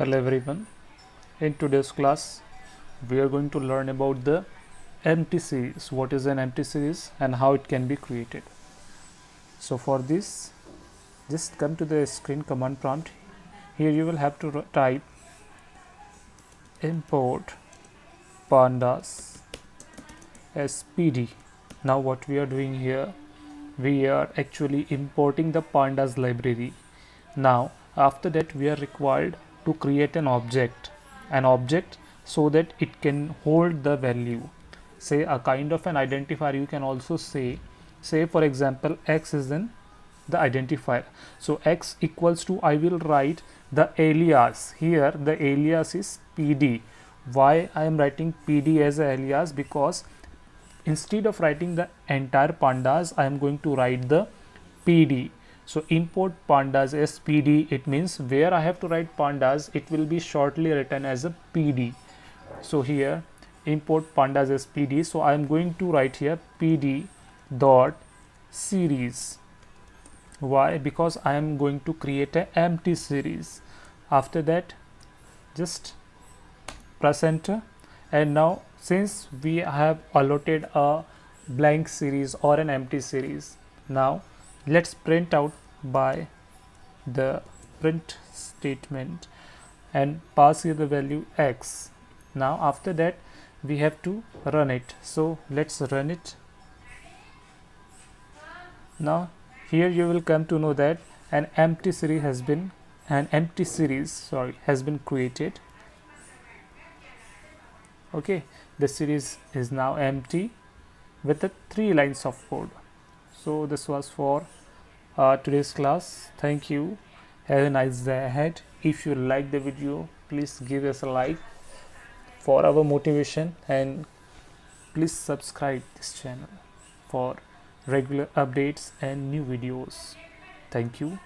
Hello everyone. In today's class, we are going to learn about the empty series. What is an empty series and how it can be created. So for this, just come to the screen command prompt. Here you will have to type import pandas as pd. Now what we are doing here, we are actually importing the pandas library. Now after that we are required to create an object so that it can hold the value, say a kind of an identifier. You can also say for example x is in the identifier, so x equals to, I will write the alias. Here the alias is pd. Why I am writing pd as a alias? Because instead of writing the entire pandas, I am going to write the pd. So import pandas as pd, it means where I have to write pandas, it will be shortly written as a pd. So here import pandas as pd, so I am going to write here pd.Series. Why? Because I am going to create an empty series. After that, just press enter, and now since we have allotted a blank series or an empty series, now let's print out by the print statement and pass here the value x. Now after that we have to run it, so let's run it. Now here you will come to know that an empty series has been created. Okay, the series is now empty with the 3 lines of code. So this was for today's class. Thank you. Have a nice day ahead. If you like the video, please give us a like for our motivation, and please subscribe this channel for regular updates and new videos. Thank you.